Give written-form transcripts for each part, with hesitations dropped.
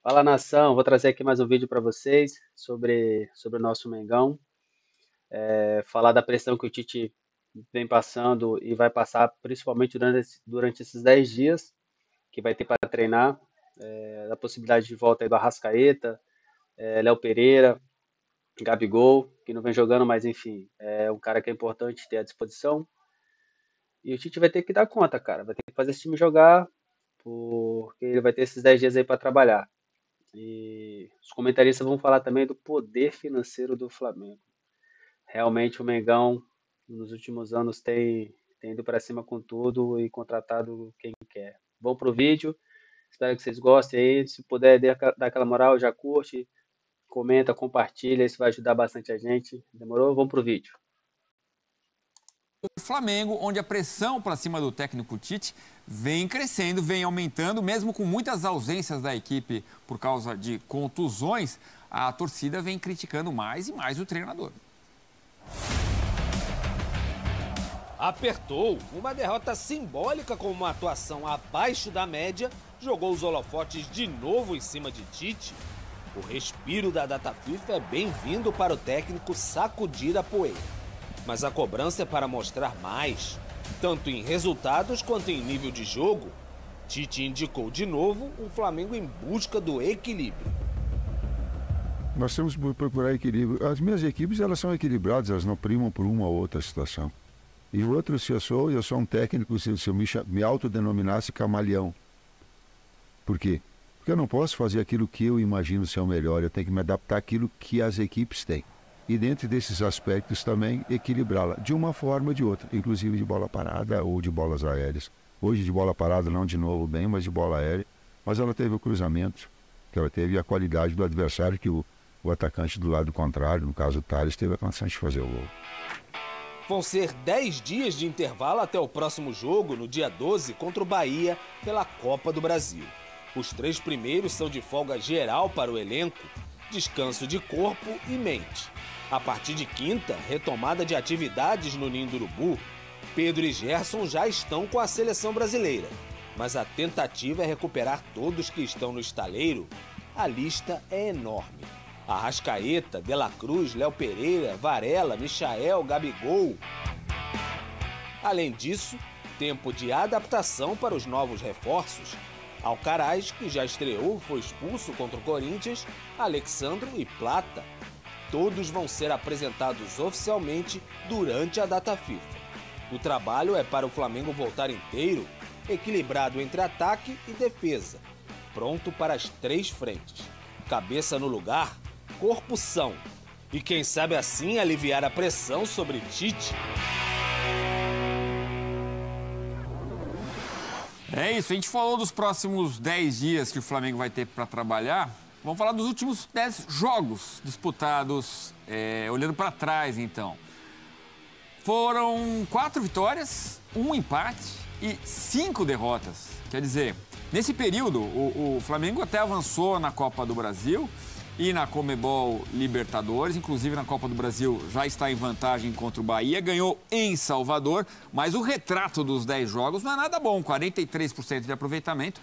Fala nação, vou trazer aqui mais um vídeo para vocês sobre o nosso Mengão. Falar da pressão que o Tite vem passando e vai passar principalmente durante esses 10 dias que vai ter para treinar. Da possibilidade de volta aí do Arrascaeta, Léo Pereira, Gabigol, que não vem jogando, mas enfim, é um cara que é importante ter à disposição. E o Tite vai ter que dar conta, cara, vai ter que fazer esse time jogar, porque ele vai ter esses 10 dias aí para trabalhar. E os comentaristas vão falar também do poder financeiro do Flamengo. Realmente o Mengão, nos últimos anos, tem ido para cima com tudo e contratado quem quer. Vamos pro vídeo, espero que vocês gostem aí. Se puder dar aquela moral, já curte, comenta, compartilha, isso vai ajudar bastante a gente. Demorou? Vamos pro vídeo. O Flamengo, onde a pressão para cima do técnico Tite vem crescendo, vem aumentando, mesmo com muitas ausências da equipe por causa de contusões, a torcida vem criticando mais e mais o treinador. Apertou. Uma derrota simbólica com uma atuação abaixo da média, jogou os holofotes de novo em cima de Tite. O respiro da data FIFA é bem-vindo para o técnico sacudir a poeira. Mas a cobrança é para mostrar mais, tanto em resultados quanto em nível de jogo. Tite indicou de novo um Flamengo em busca do equilíbrio. Nós temos que procurar equilíbrio. As minhas equipes, elas são equilibradas, elas não primam por uma ou outra situação. E o outro, se eu sou um técnico, se eu me autodenominasse camaleão. Por quê? Porque eu não posso fazer aquilo que eu imagino ser o melhor, eu tenho que me adaptar àquilo que as equipes têm. E dentro desses aspectos também equilibrá-la de uma forma ou de outra, inclusive de bola parada ou de bolas aéreas. Hoje de bola parada não de novo bem, mas de bola aérea. Mas ela teve o cruzamento, que ela teve a qualidade do adversário que o atacante do lado contrário, no caso o Tales, teve a condição de fazer o gol. Vão ser 10 dias de intervalo até o próximo jogo, no dia 12, contra o Bahia, pela Copa do Brasil. Os 3 primeiros são de folga geral para o elenco, descanso de corpo e mente. A partir de quinta, retomada de atividades no Ninho do Urubu. Pedro e Gerson já estão com a seleção brasileira, mas a tentativa é recuperar todos que estão no estaleiro. A lista é enorme. Arrascaeta, De La Cruz, Léo Pereira, Varela, Michael, Gabigol. Além disso, tempo de adaptação para os novos reforços. Alcaraz, que já estreou, foi expulso contra o Corinthians, Alexandro e Plata. Todos vão ser apresentados oficialmente durante a data FIFA. O trabalho é para o Flamengo voltar inteiro, equilibrado entre ataque e defesa, pronto para as 3 frentes. Cabeça no lugar, corpo são. E quem sabe assim aliviar a pressão sobre Tite. É isso, a gente falou dos próximos 10 dias que o Flamengo vai ter para trabalhar. Vamos falar dos últimos 10 jogos disputados, olhando para trás, então. Foram 4 vitórias, 1 empate e 5 derrotas. Quer dizer, nesse período, o Flamengo até avançou na Copa do Brasil e na Conmebol Libertadores. Inclusive, na Copa do Brasil já está em vantagem contra o Bahia. Ganhou em Salvador, mas o retrato dos 10 jogos não é nada bom. 43% de aproveitamento.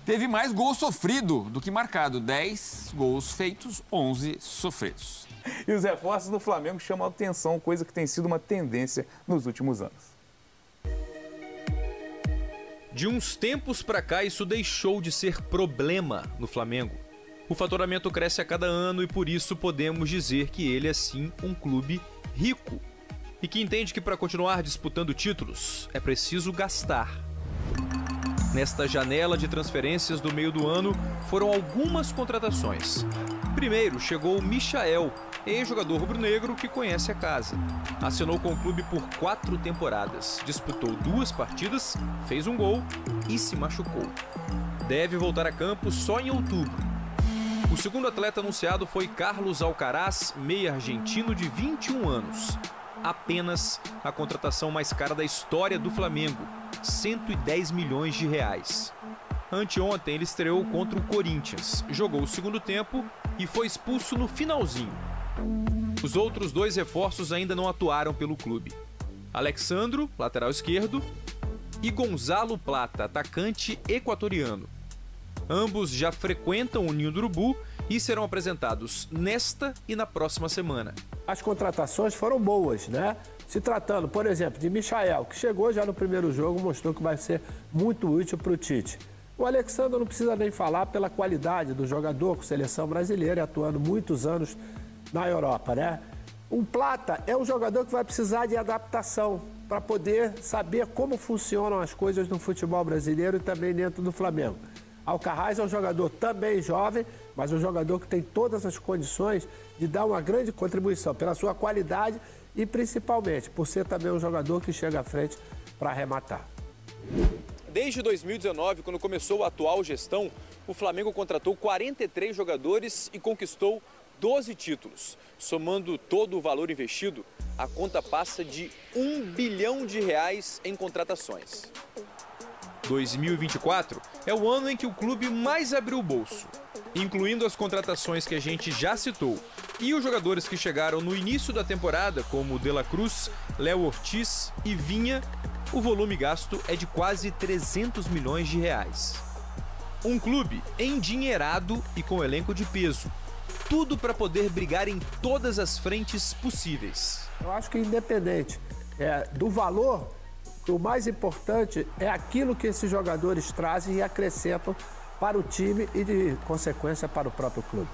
Teve mais gol sofrido do que marcado. 10 gols feitos, 11 sofridos. E os reforços do Flamengo chamam a atenção, coisa que tem sido uma tendência nos últimos anos. De uns tempos pra cá, isso deixou de ser problema no Flamengo. O faturamento cresce a cada ano e por isso podemos dizer que ele é sim um clube rico. E que entende que para continuar disputando títulos é preciso gastar. Nesta janela de transferências do meio do ano, foram algumas contratações. Primeiro, chegou o Michael, ex-jogador rubro-negro que conhece a casa. Assinou com o clube por 4 temporadas, disputou 2 partidas, fez um gol e se machucou. Deve voltar a campo só em outubro. O segundo atleta anunciado foi Carlos Alcaraz, meia argentino de 21 anos. Apenas a contratação mais cara da história do Flamengo, 110 milhões de reais. Anteontem ele estreou contra o Corinthians, jogou o segundo tempo e foi expulso no finalzinho. Os outros 2 reforços ainda não atuaram pelo clube. Alexandro, lateral esquerdo, e Gonzalo Plata, atacante equatoriano. Ambos já frequentam o Ninho do Urubu e serão apresentados nesta e na próxima semana. As contratações foram boas, né? Se tratando, por exemplo, de Michael, que chegou já no primeiro jogo, mostrou que vai ser muito útil para o Tite. O Alexandre não precisa nem falar pela qualidade do jogador com seleção brasileira, atuando muitos anos na Europa, né? O Plata é um jogador que vai precisar de adaptação para poder saber como funcionam as coisas no futebol brasileiro e também dentro do Flamengo. Alcaraz é um jogador também jovem, mas um jogador que tem todas as condições de dar uma grande contribuição pela sua qualidade e principalmente por ser também um jogador que chega à frente para arrematar. Desde 2019, quando começou a atual gestão, o Flamengo contratou 43 jogadores e conquistou 12 títulos. Somando todo o valor investido, a conta passa de R$1 bilhão em contratações. 2024 é o ano em que o clube mais abriu o bolso, incluindo as contratações que a gente já citou e os jogadores que chegaram no início da temporada, como De La Cruz, Léo Ortiz e Vinha. O volume gasto é de quase R$300 milhões. Um clube endinheirado e com elenco de peso. Tudo para poder brigar em todas as frentes possíveis. Eu acho que independente do valor, o mais importante é aquilo que esses jogadores trazem e acrescentam para o time e, de consequência, para o próprio clube.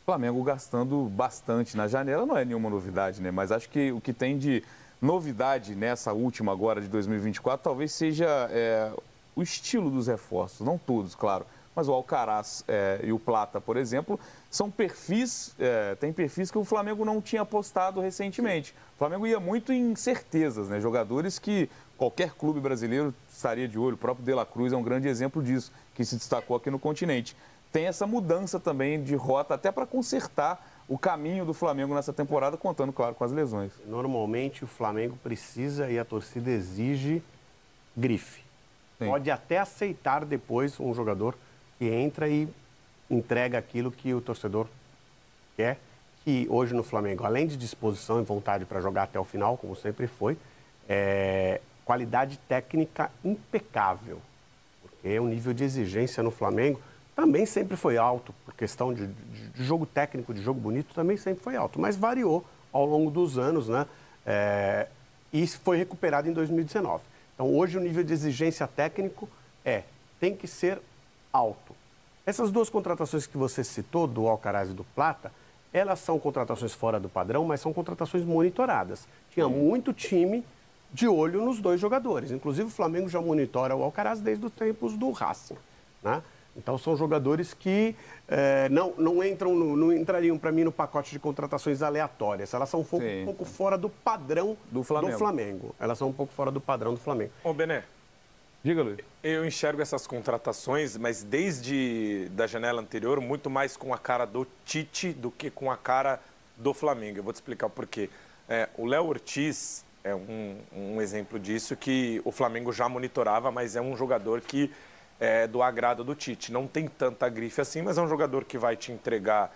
O Flamengo gastando bastante na janela não é nenhuma novidade, né? Mas acho que o que tem de novidade nessa última agora de 2024 talvez seja o estilo dos reforços, não todos, claro. Mas o Alcaraz e o Plata, por exemplo, são perfis, tem perfis que o Flamengo não tinha apostado recentemente. O Flamengo ia muito em certezas, né? Jogadores que qualquer clube brasileiro estaria de olho. O próprio De La Cruz é um grande exemplo disso, que se destacou aqui no continente. Tem essa mudança também de rota, até para consertar o caminho do Flamengo nessa temporada, contando, claro, com as lesões. Normalmente o Flamengo precisa e a torcida exige grife. Sim. Pode até aceitar depois um jogador que entra e entrega aquilo que o torcedor quer, que hoje no Flamengo, além de disposição e vontade para jogar até o final, como sempre foi, qualidade técnica impecável, porque o nível de exigência no Flamengo também sempre foi alto, por questão de jogo técnico, de jogo bonito, também sempre foi alto, mas variou ao longo dos anos, né? E foi recuperado em 2019. Então, hoje o nível de exigência técnico tem que ser alto. Essas duas contratações que você citou, do Alcaraz e do Plata, elas são contratações fora do padrão, mas são contratações monitoradas. Tinha muito time de olho nos dois jogadores. Inclusive, o Flamengo já monitora o Alcaraz desde os tempos do Racing, né? Então, são jogadores que não entrariam, para mim, no pacote de contratações aleatórias. Elas são um pouco fora do padrão do Flamengo. Elas são um pouco fora do padrão do Flamengo. Ô, Bené. Diga, Luiz. Eu enxergo essas contratações, mas desde da janela anterior, muito mais com a cara do Tite do que com a cara do Flamengo. Eu vou te explicar o porquê. O Léo Ortiz é um exemplo disso, que o Flamengo já monitorava, mas é um jogador que do agrado do Tite. Não tem tanta grife assim, mas é um jogador que vai te entregar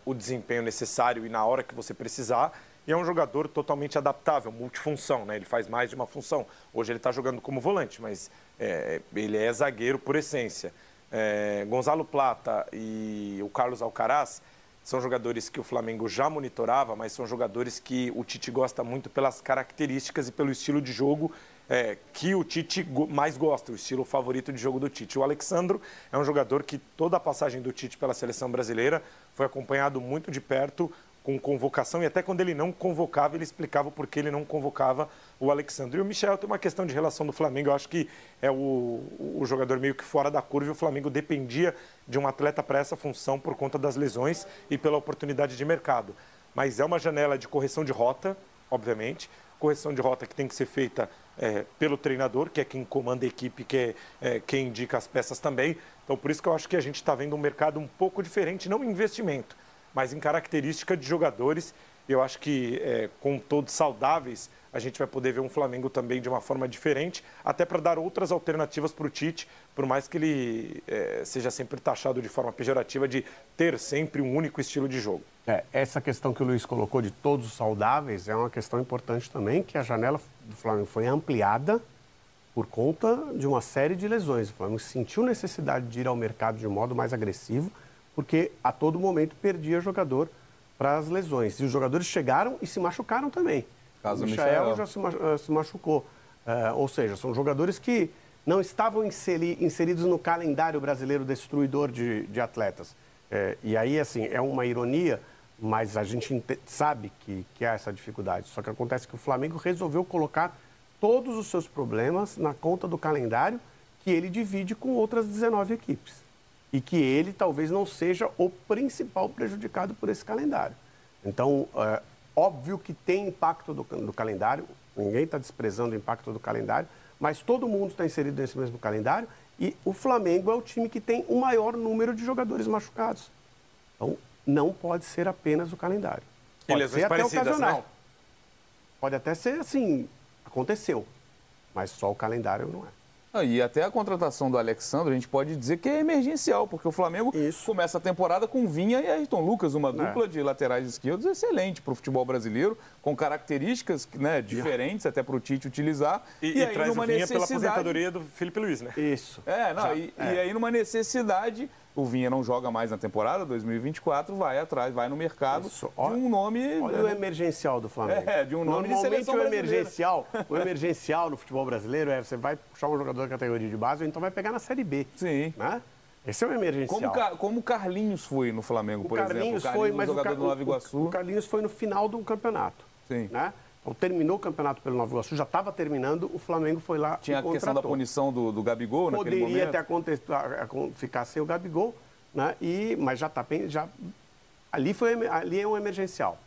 o desempenho necessário e na hora que você precisar. E é um jogador totalmente adaptável, multifunção, né? Ele faz mais de uma função. Hoje ele está jogando como volante, mas ele é zagueiro por essência. Gonzalo Plata e o Carlos Alcaraz são jogadores que o Flamengo já monitorava, mas são jogadores que o Tite gosta muito pelas características e pelo estilo de jogo que o Tite mais gosta, o estilo favorito de jogo do Tite. O Alexandro é um jogador que toda a passagem do Tite pela seleção brasileira foi acompanhado muito de perto, com convocação, e até quando ele não convocava, ele explicava o porquê ele não convocava o Alexandre. E o Michel tem uma questão de relação do Flamengo, eu acho que é o jogador meio que fora da curva, e o Flamengo dependia de um atleta para essa função por conta das lesões e pela oportunidade de mercado. Mas é uma janela de correção de rota, obviamente, correção de rota que tem que ser feita pelo treinador, que é quem comanda a equipe, que é quem indica as peças também. Então, por isso que eu acho que a gente está vendo um mercado um pouco diferente, não em investimento, mas em característica de jogadores. Eu acho que, com todos saudáveis, a gente vai poder ver um Flamengo também de uma forma diferente, até para dar outras alternativas para o Tite, por mais que ele seja sempre taxado de forma pejorativa de ter sempre um único estilo de jogo. Essa questão que o Luiz colocou de todos saudáveis é uma questão importante também, que a janela do Flamengo foi ampliada por conta de uma série de lesões. O Flamengo sentiu necessidade de ir ao mercado de um modo mais agressivo, porque a todo momento perdia jogador para as lesões. E os jogadores chegaram e se machucaram também. Caso o Michael já se machucou. Ou seja, são jogadores que não estavam inseridos no calendário brasileiro destruidor de atletas. E aí, assim, é uma ironia, mas a gente sabe que há essa dificuldade. Só que acontece que o Flamengo resolveu colocar todos os seus problemas na conta do calendário que ele divide com outras 19 equipes. E que ele talvez não seja o principal prejudicado por esse calendário. Então, óbvio que tem impacto do calendário, ninguém está desprezando o impacto do calendário, mas todo mundo está inserido nesse mesmo calendário e o Flamengo é o time que tem o maior número de jogadores machucados. Então, não pode ser apenas o calendário. Pode ser até ocasional. Né? Pode até ser assim, aconteceu, mas só o calendário não é. E até a contratação do Alexandre, a gente pode dizer que é emergencial, porque o Flamengo começa a temporada com Vinha e Ayrton Lucas, uma dupla de laterais esquerdos excelente para o futebol brasileiro, com características, né, diferentes até para o Tite utilizar. E aí, traz o Vinha pela aposentadoria do Felipe Luiz, né? Isso. E aí numa necessidade, o Vinha não joga mais na temporada 2024, vai atrás, vai no mercado de um nome... Olha o emergencial do Flamengo. De um nome de seleção brasileira. O emergencial no futebol brasileiro você vai puxar um jogador da categoria de base ou então vai pegar na Série B. Sim. Né? Esse é o emergencial. Como o Carlinhos foi no Flamengo, por exemplo. Carlinhos foi, mas jogador do Nova Iguaçu. O Carlinhos foi no final do campeonato. Sim. Né? Então, terminou o campeonato pelo Nova Iguaçu, já estava terminando, o Flamengo foi lá Tinha a questão da punição do Gabigol naquele momento. Poderia até ficar sem o Gabigol, né? Mas já está bem... Ali é um emergencial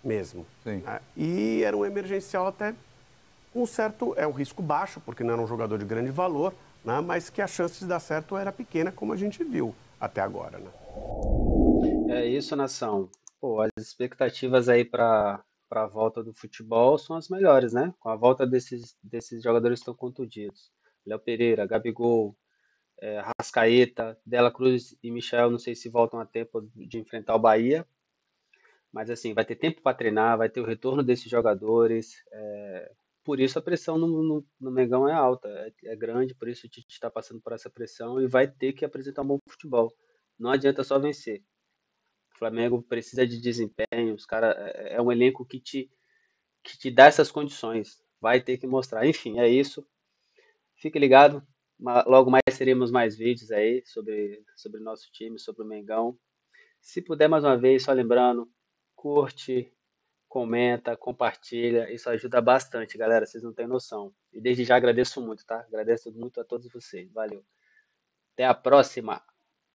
mesmo. Sim. Né? E era um emergencial até com certo... É um risco baixo, porque não era um jogador de grande valor, né? Mas que a chance de dar certo era pequena, como a gente viu até agora. Né? É isso, nação. Pô, as expectativas aí para a volta do futebol são as melhores, né? Com a volta desses jogadores que estão contundidos. Léo Pereira, Gabigol, Arrascaeta, Dela Cruz e Michael, não sei se voltam a tempo de enfrentar o Bahia, mas assim, vai ter tempo para treinar, vai ter o retorno desses jogadores, por isso a pressão no Mengão é alta, é grande, por isso o Tite está passando por essa pressão e vai ter que apresentar um bom futebol, não adianta só vencer. O Flamengo precisa de desempenho, os cara, é um elenco que te dá essas condições, vai ter que mostrar, enfim, é isso, fique ligado. Logo mais teremos mais vídeos aí sobre nosso time, sobre o Mengão. Se puder, mais uma vez, só lembrando, curte, comenta, compartilha. Isso ajuda bastante, galera. Vocês não têm noção. E desde já agradeço muito, tá? Agradeço muito a todos vocês. Valeu. Até a próxima.